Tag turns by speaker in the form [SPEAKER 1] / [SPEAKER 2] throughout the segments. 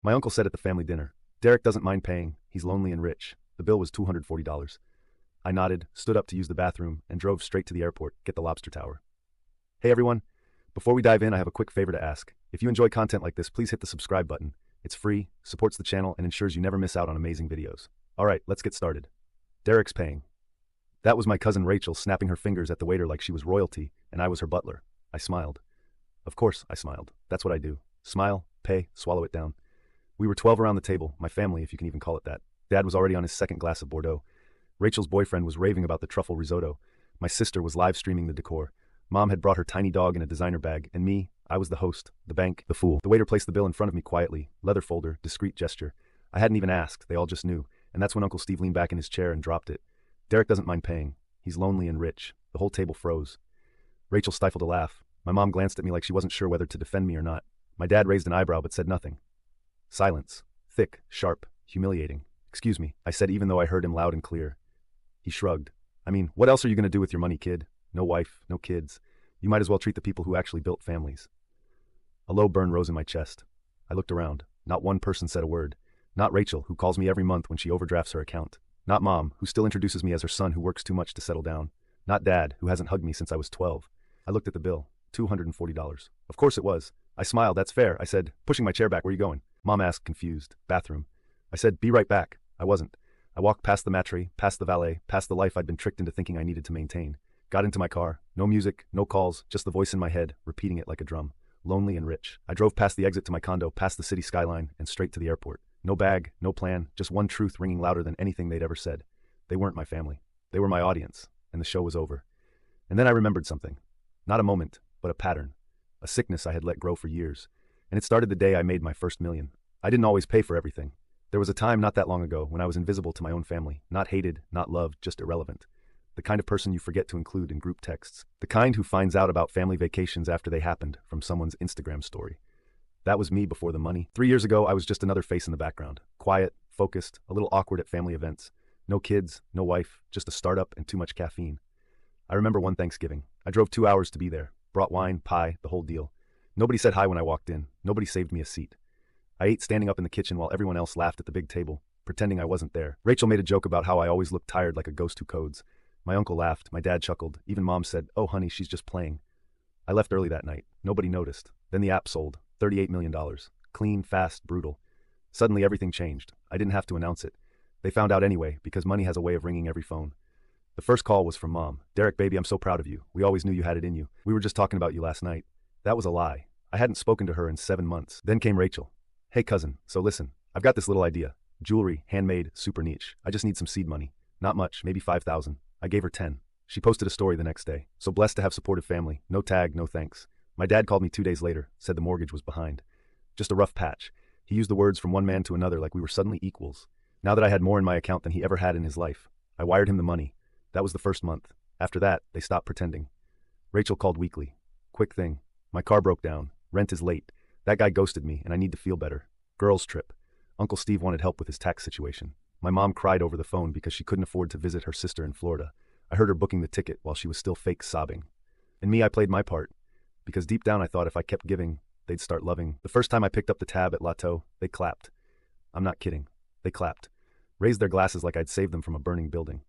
[SPEAKER 1] My uncle said at the family dinner, "Derek doesn't mind paying, he's lonely and rich." The bill was $240. I nodded, stood up to use the bathroom, and drove straight to the airport, get the lobster tower. Hey everyone, before we dive in I have a quick favor to ask. If you enjoy content like this, please hit the subscribe button. It's free, supports the channel, and ensures you never miss out on amazing videos. Alright, let's get started. Derek's paying. That was my cousin Rachel snapping her fingers at the waiter like she was royalty, and I was her butler. I smiled. Of course I smiled. That's what I do. Smile, pay, swallow it down. We were 12 around the table, my family if you can even call it that. Dad was already on his second glass of Bordeaux. Rachel's boyfriend was raving about the truffle risotto. My sister was live streaming the decor. Mom had brought her tiny dog in a designer bag, and me, I was the host, the bank, the fool. The waiter placed the bill in front of me quietly, leather folder, discreet gesture. I hadn't even asked, they all just knew, and that's when Uncle Steve leaned back in his chair and dropped it. Derek doesn't mind paying. He's lonely and rich. The whole table froze. Rachel stifled a laugh. My mom glanced at me like she wasn't sure whether to defend me or not. My dad raised an eyebrow but said nothing. Silence. Thick, sharp, humiliating. "Excuse me," I said even though I heard him loud and clear. He shrugged. "I mean, what else are you going to do with your money, kid? No wife, no kids. You might as well treat the people who actually built families." A low burn rose in my chest. I looked around. Not one person said a word. Not Rachel, who calls me every month when she overdrafts her account. Not Mom, who still introduces me as her son who works too much to settle down. Not Dad, who hasn't hugged me since I was 12. I looked at the bill. $240. Of course it was. I smiled. "That's fair," I said, pushing my chair back. "Where are you going?" Mom asked, confused. "Bathroom." I said, "Be right back." I wasn't. I walked past the maitre, past the valet, past the life I'd been tricked into thinking I needed to maintain. Got into my car. No music, no calls, just the voice in my head, repeating it like a drum. Lonely and rich. I drove past the exit to my condo, past the city skyline, and straight to the airport. No bag, no plan, just one truth ringing louder than anything they'd ever said. They weren't my family. They were my audience, and the show was over. And then I remembered something. Not a moment, but a pattern. A sickness I had let grow for years. And it started the day I made my first million. I didn't always pay for everything. There was a time not that long ago when I was invisible to my own family, not hated, not loved, just irrelevant. The kind of person you forget to include in group texts. The kind who finds out about family vacations after they happened from someone's Instagram story. That was me before the money. 3 years ago, I was just another face in the background. Quiet, focused, a little awkward at family events. No kids, no wife, just a startup and too much caffeine. I remember one Thanksgiving. I drove 2 hours to be there. Brought wine, pie, the whole deal. Nobody said hi when I walked in. Nobody saved me a seat. I ate standing up in the kitchen while everyone else laughed at the big table, pretending I wasn't there. Rachel made a joke about how I always looked tired like a ghost who codes. My uncle laughed, my dad chuckled, even Mom said, "Oh honey, she's just playing." I left early that night. Nobody noticed. Then the app sold. $38 million. Clean, fast, brutal. Suddenly everything changed. I didn't have to announce it. They found out anyway, because money has a way of ringing every phone. The first call was from Mom. "Derek, baby, I'm so proud of you. We always knew you had it in you. We were just talking about you last night." That was a lie. I hadn't spoken to her in 7 months. Then came Rachel. "Hey cousin, so listen, I've got this little idea. Jewelry, handmade, super niche. I just need some seed money. Not much, maybe 5,000. I gave her 10. She posted a story the next day. "So blessed to have supportive family. No tag, no thanks." My dad called me 2 days later, said the mortgage was behind. Just a rough patch. He used the words from one man to another like we were suddenly equals. Now that I had more in my account than he ever had in his life, I wired him the money. That was the first month. After that, they stopped pretending. Rachel called weekly. "Quick thing. My car broke down. Rent is late. That guy ghosted me and I need to feel better. Girls trip. Uncle Steve wanted help with his tax situation. My mom cried over the phone because she couldn't afford to visit her sister in Florida. I heard her booking the ticket while she was still fake sobbing. And me, I played my part. Because deep down I thought if I kept giving, they'd start loving. The first time I picked up the tab at Lotto, they clapped. I'm not kidding. They clapped. Raised their glasses like I'd saved them from a burning building.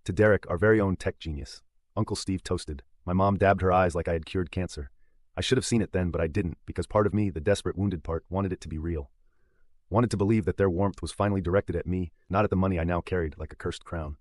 [SPEAKER 1] To Derek, our very own tech genius. Uncle Steve toasted. My mom dabbed her eyes like I had cured cancer. I should have seen it then, but I didn't, because part of me, the desperate wounded part, wanted it to be real. Wanted to believe that their warmth was finally directed at me, not at the money I now carried like a cursed crown.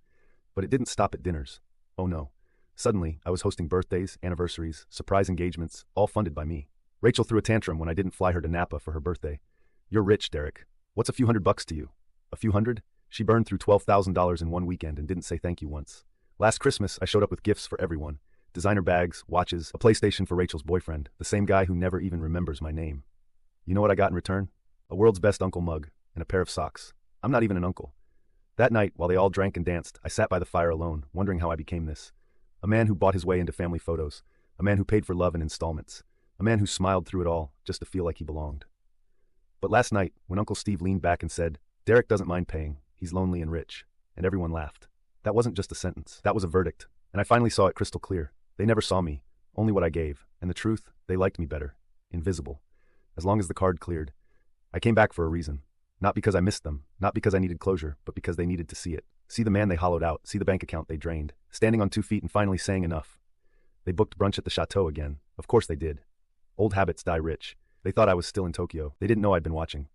[SPEAKER 1] But it didn't stop at dinners. Oh no. Suddenly, I was hosting birthdays, anniversaries, surprise engagements, all funded by me. Rachel threw a tantrum when I didn't fly her to Napa for her birthday. "You're rich, Derek. What's a few $100 to you?" "A few hundred?" She burned through $12,000 in one weekend and didn't say thank you once. Last Christmas, I showed up with gifts for everyone. Designer bags, watches, a PlayStation for Rachel's boyfriend, the same guy who never even remembers my name. You know what I got in return? A world's best uncle mug and a pair of socks. I'm not even an uncle. That night, while they all drank and danced, I sat by the fire alone, wondering how I became this. A man who bought his way into family photos. A man who paid for love in installments. A man who smiled through it all, just to feel like he belonged. But last night, when Uncle Steve leaned back and said, "Derek doesn't mind paying. He's lonely and rich," and everyone laughed. That wasn't just a sentence. That was a verdict. And I finally saw it crystal clear. They never saw me, only what I gave. And the truth, they liked me better. Invisible. As long as the card cleared. I came back for a reason. Not because I missed them, not because I needed closure, but because they needed to see it. See the man they hollowed out, see the bank account they drained, standing on 2 feet and finally saying enough. They booked brunch at the chateau again. Of course they did. Old habits die rich. They thought I was still in Tokyo. They didn't know I'd been watching.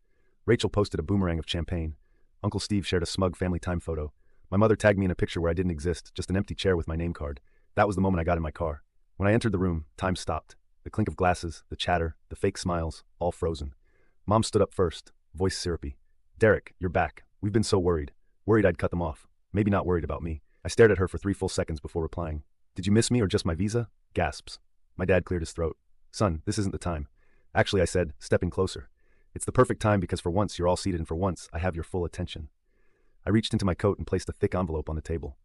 [SPEAKER 1] Rachel posted a boomerang of champagne. Uncle Steve shared a smug family time photo. My mother tagged me in a picture where I didn't exist, just an empty chair with my name card. That was the moment I got in my car. When I entered the room, time stopped. The clink of glasses, the chatter, the fake smiles, all frozen. Mom stood up first, voice syrupy. "Derek, you're back. We've been so worried. Worried I'd cut them off. Maybe not worried about me." I stared at her for 3 full seconds before replying. "Did you miss me or just my visa?" Gasps. My dad cleared his throat. "Son, this isn't the time." "Actually," I said, stepping closer. "It's the perfect time because for once you're all seated and for once I have your full attention." I reached into my coat and placed a thick envelope on the table.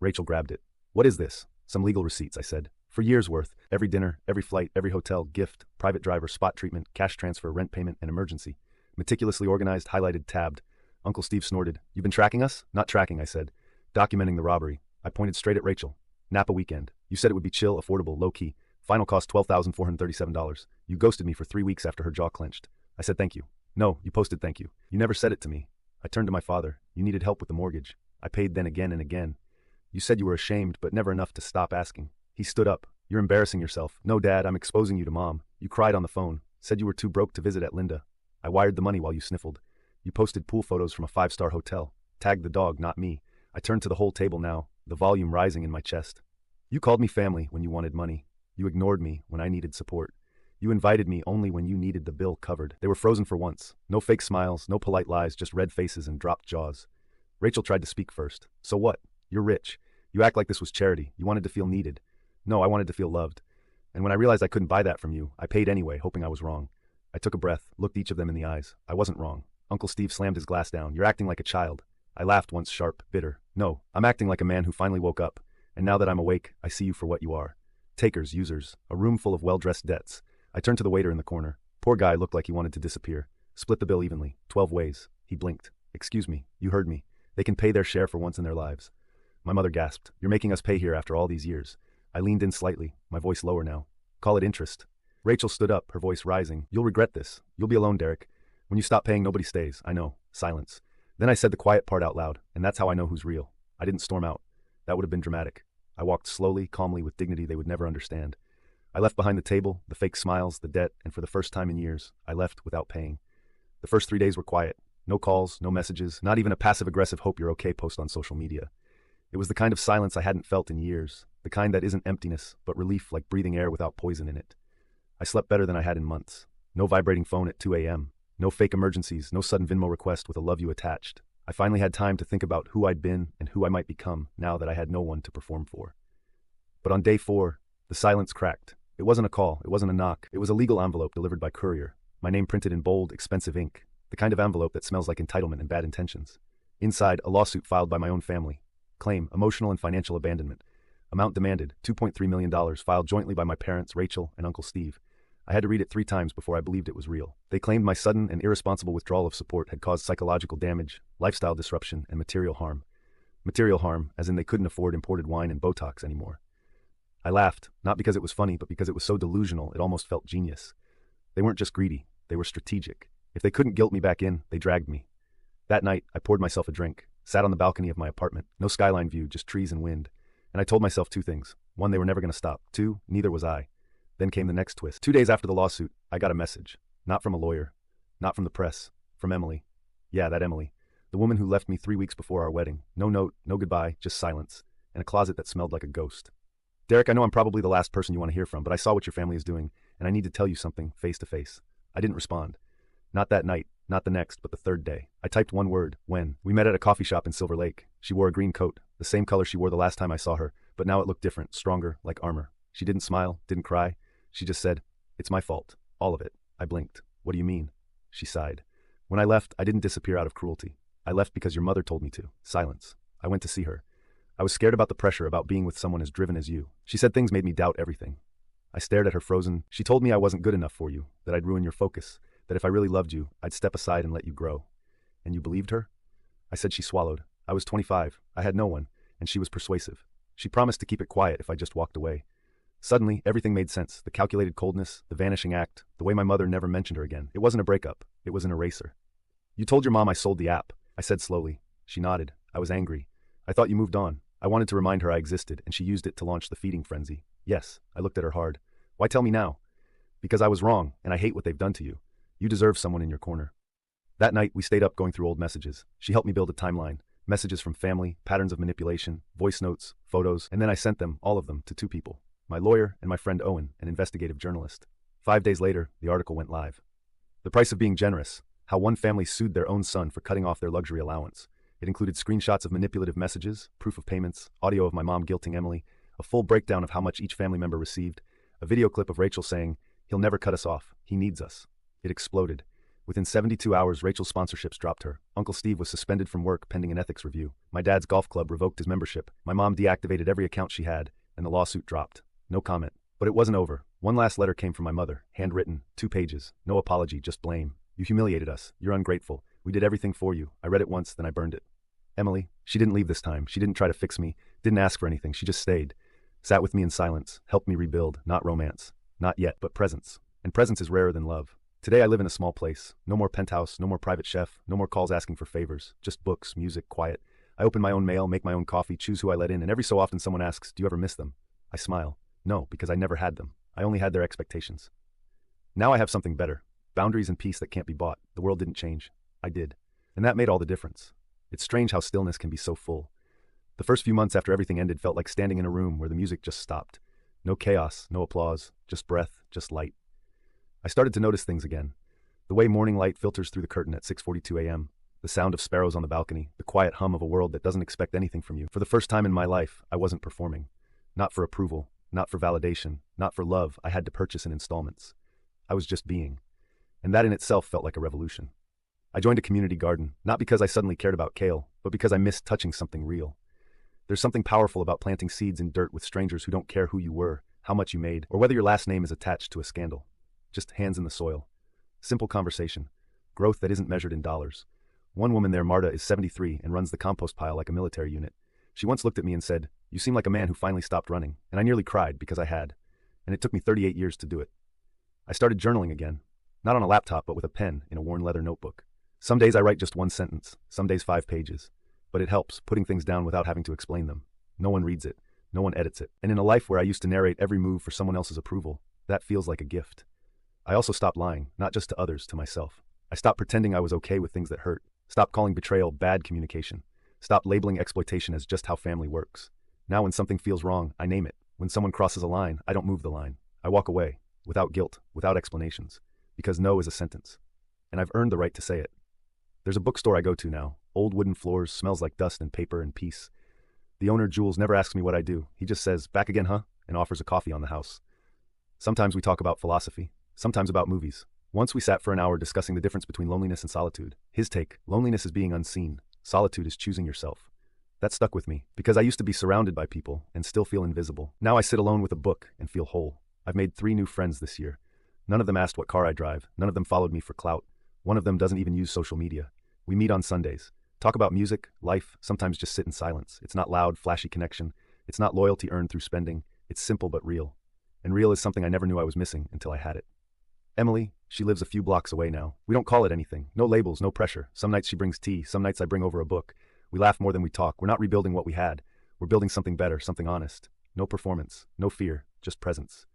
[SPEAKER 1] Rachel grabbed it. "What is this?" "Some legal receipts," I said. "For years' worth. Every dinner, every flight, every hotel, gift, private driver, spot treatment, cash transfer, rent payment, and emergency. Meticulously organized, highlighted, tabbed." Uncle Steve snorted. "You've been tracking us?" "Not tracking," I said. "Documenting the robbery." I pointed straight at Rachel. "Napa weekend. You said it would be chill, affordable, low-key. Final cost $12,437. You ghosted me for 3 weeks after her jaw clenched." I said thank you. "No, you posted thank you. You never said it to me." I turned to my father. "You needed help with the mortgage. I paid then again and again. You said you were ashamed, but never enough to stop asking." He stood up. "You're embarrassing yourself." "No, Dad, I'm exposing you to Mom. You cried on the phone. Said you were too broke to visit at Linda. I wired the money while you sniffled. You posted pool photos from a 5-star hotel. Tagged the dog, not me." I turned to the whole table now, the volume rising in my chest. "You called me family when you wanted money. You ignored me when I needed support. You invited me only when you needed the bill covered." They were frozen for once. No fake smiles, no polite lies, just red faces and dropped jaws. Rachel tried to speak first. "So what? You're rich. You act like this was charity. You wanted to feel needed." "No, I wanted to feel loved. And when I realized I couldn't buy that from you, I paid anyway, hoping I was wrong." I took a breath, looked each of them in the eyes. I wasn't wrong. Uncle Steve slammed his glass down. "You're acting like a child." I laughed once, sharp, bitter. "No, I'm acting like a man who finally woke up. And now that I'm awake, I see you for what you are. Takers, users, a room full of well-dressed debts." I turned to the waiter in the corner. Poor guy looked like he wanted to disappear. "Split the bill evenly. 12 ways." He blinked. "Excuse me, you heard me. They can pay their share for once in their lives." My mother gasped. "You're making us pay here after all these years." I leaned in slightly, my voice lower now. "Call it interest." Rachel stood up, her voice rising. "You'll regret this. You'll be alone, Derek. When you stop paying, nobody stays. I know." Silence. Then I said the quiet part out loud, and that's how I know who's real. I didn't storm out. That would have been dramatic. I walked slowly, calmly, with dignity they would never understand. I left behind the table, the fake smiles, the debt, and for the first time in years, I left without paying. The first 3 days were quiet. No calls, no messages, not even a passive-aggressive hope you're okay post on social media. It was the kind of silence I hadn't felt in years, the kind that isn't emptiness, but relief like breathing air without poison in it. I slept better than I had in months. No vibrating phone at 2 a.m. No fake emergencies, no sudden Venmo request with a love you attached. I finally had time to think about who I'd been and who I might become now that I had no one to perform for. But on day 4, the silence cracked. It wasn't a call, it wasn't a knock, it was a legal envelope delivered by courier. My name printed in bold, expensive ink, the kind of envelope that smells like entitlement and bad intentions. Inside, a lawsuit filed by my own family. Claim, emotional and financial abandonment. Amount demanded, $2.3 million, filed jointly by my parents, Rachel, and Uncle Steve. I had to read it 3 times before I believed it was real. They claimed my sudden and irresponsible withdrawal of support had caused psychological damage, lifestyle disruption, and material harm. Material harm, as in they couldn't afford imported wine and Botox anymore. I laughed, not because it was funny, but because it was so delusional it almost felt genius. They weren't just greedy, they were strategic. If they couldn't guilt me back in, they dragged me. That night, I poured myself a drink, sat on the balcony of my apartment, no skyline view, just trees and wind. And I told myself 2 things. 1, they were never going to stop. 2, neither was I. Then came the next twist. 2 days after the lawsuit, I got a message. Not from a lawyer. Not from the press. From Emily. Yeah, that Emily. The woman who left me 3 weeks before our wedding. No note, no goodbye, just silence. And a closet that smelled like a ghost. "Derek, I know I'm probably the last person you want to hear from, but I saw what your family is doing, and I need to tell you something face to face." I didn't respond. Not that night, not the next, but the 3rd day. I typed 1 word, when. We met at a coffee shop in Silver Lake. She wore a green coat, the same color she wore the last time I saw her, but now it looked different, stronger, like armor. She didn't smile, didn't cry. She just said, "It's my fault. All of it." I blinked. "What do you mean?" She sighed. "When I left, I didn't disappear out of cruelty. I left because your mother told me to." Silence. I went to see her. "I was scared about the pressure, about being with someone as driven as you." She said things made me doubt everything. I stared at her frozen. "She told me I wasn't good enough for you, that I'd ruin your focus, that if I really loved you, I'd step aside and let you grow." "And you believed her?" I said. She swallowed. I was 25. I had no one, and she was persuasive. She promised to keep it quiet if I just walked away. Suddenly, everything made sense. The calculated coldness, the vanishing act, the way my mother never mentioned her again. It wasn't a breakup. It was an eraser. You told your mom I sold the app, I said slowly. She nodded. I was angry. I thought you moved on. I wanted to remind her I existed, and she used it to launch the feeding frenzy. Yes, I looked at her hard. Why tell me now? Because I was wrong, and I hate what they've done to you. You deserve someone in your corner. That night, we stayed up going through old messages. She helped me build a timeline. Messages from family, patterns of manipulation, voice notes, photos, and then I sent them, all of them, to two people. My lawyer and my friend Owen, an investigative journalist. 5 days later, the article went live. The price of being generous. How one family sued their own son for cutting off their luxury allowance. It included screenshots of manipulative messages, proof of payments, audio of my mom guilting Emily, a full breakdown of how much each family member received, a video clip of Rachel saying, "He'll never cut us off. He needs us." It exploded. Within 72 hours, Rachel's sponsorships dropped her. Uncle Steve was suspended from work pending an ethics review. My dad's golf club revoked his membership. My mom deactivated every account she had, and the lawsuit dropped. No comment. But it wasn't over. One last letter came from my mother, handwritten, 2 pages. No apology, just blame. You humiliated us. You're ungrateful. We did everything for you. I read it once, then I burned it. Emily, she didn't leave this time. She didn't try to fix me, didn't ask for anything. She just stayed. Sat with me in silence, helped me rebuild, not romance. Not yet, but presence. And presence is rarer than love. Today I live in a small place. No more penthouse, no more private chef, no more calls asking for favors. Just books, music, quiet. I open my own mail, make my own coffee, choose who I let in, and every so often someone asks, "Do you ever miss them?" I smile. No, because I never had them. I only had their expectations. Now I have something better. Boundaries and peace that can't be bought. The world didn't change. I did. And that made all the difference. It's strange how stillness can be so full. The first few months after everything ended felt like standing in a room where the music just stopped. No chaos, no applause, just breath, just light. I started to notice things again. The way morning light filters through the curtain at 6:42 a.m., the sound of sparrows on the balcony, the quiet hum of a world that doesn't expect anything from you. For the first time in my life, I wasn't performing. Not for approval, not for validation, not for love I had to purchase in installments. I was just being. And that in itself felt like a revolution. I joined a community garden, not because I suddenly cared about kale, but because I missed touching something real. There's something powerful about planting seeds in dirt with strangers who don't care who you were, how much you made, or whether your last name is attached to a scandal. Just hands in the soil. Simple conversation. Growth that isn't measured in dollars. One woman there, Marta, is 73 and runs the compost pile like a military unit. She once looked at me and said, "You seem like a man who finally stopped running," and I nearly cried because I had. And it took me 38 years to do it. I started journaling again. Not on a laptop, but with a pen in a worn leather notebook. Some days I write just 1 sentence, some days 5 pages. But it helps, putting things down without having to explain them. No one reads it. No one edits it. And in a life where I used to narrate every move for someone else's approval, that feels like a gift. I also stopped lying, not just to others, to myself. I stopped pretending I was okay with things that hurt. Stopped calling betrayal bad communication. Stopped labeling exploitation as just how family works. Now when something feels wrong, I name it. When someone crosses a line, I don't move the line. I walk away, without guilt, without explanations. Because no is a sentence. And I've earned the right to say it. There's a bookstore I go to now. Old wooden floors, smells like dust and paper and peace. The owner, Jules, never asks me what I do. He just says, "Back again, huh?" and offers a coffee on the house. Sometimes we talk about philosophy. Sometimes about movies. Once we sat for an hour discussing the difference between loneliness and solitude. His take, loneliness is being unseen. Solitude is choosing yourself. That stuck with me, because I used to be surrounded by people and still feel invisible. Now I sit alone with a book and feel whole. I've made 3 new friends this year. None of them asked what car I drive. None of them followed me for clout. One of them doesn't even use social media. We meet on Sundays. Talk about music, life, sometimes just sit in silence. It's not loud, flashy connection. It's not loyalty earned through spending. It's simple but real. And real is something I never knew I was missing until I had it. Emily, she lives a few blocks away now. We don't call it anything. No labels, no pressure. Some nights she brings tea. Some nights I bring over a book. We laugh more than we talk. We're not rebuilding what we had. We're building something better, something honest. No performance, no fear, just presence.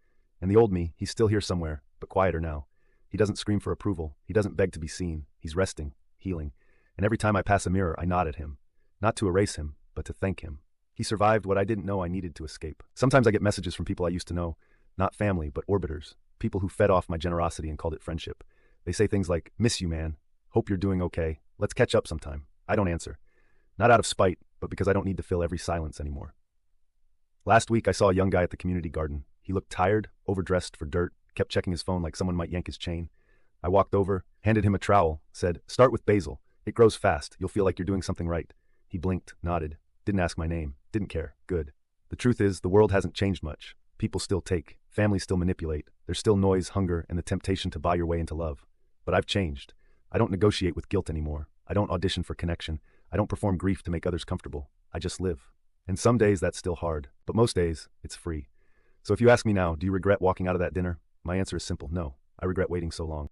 [SPEAKER 1] And the old me, he's still here somewhere, but quieter now. He doesn't scream for approval. He doesn't beg to be seen. He's resting, healing. And every time I pass a mirror, I nod at him. Not to erase him, but to thank him. He survived what I didn't know I needed to escape. Sometimes I get messages from people I used to know. Not family, but orbiters. People who fed off my generosity and called it friendship. They say things like, "Miss you, man. Hope you're doing okay. Let's catch up sometime." I don't answer. Not out of spite, but because I don't need to fill every silence anymore. Last week, I saw a young guy at the community garden. He looked tired, overdressed for dirt, kept checking his phone like someone might yank his chain. I walked over, handed him a trowel, said, "Start with basil. It grows fast. You'll feel like you're doing something right." He blinked, nodded, didn't ask my name, didn't care. Good. The truth is, the world hasn't changed much. People still take. Families still manipulate. There's still noise, hunger, and the temptation to buy your way into love. But I've changed. I don't negotiate with guilt anymore. I don't audition for connection. I don't perform grief to make others comfortable. I just live. And some days that's still hard, but most days, it's free. So if you ask me now, do you regret walking out of that dinner? My answer is simple, no. I regret waiting so long.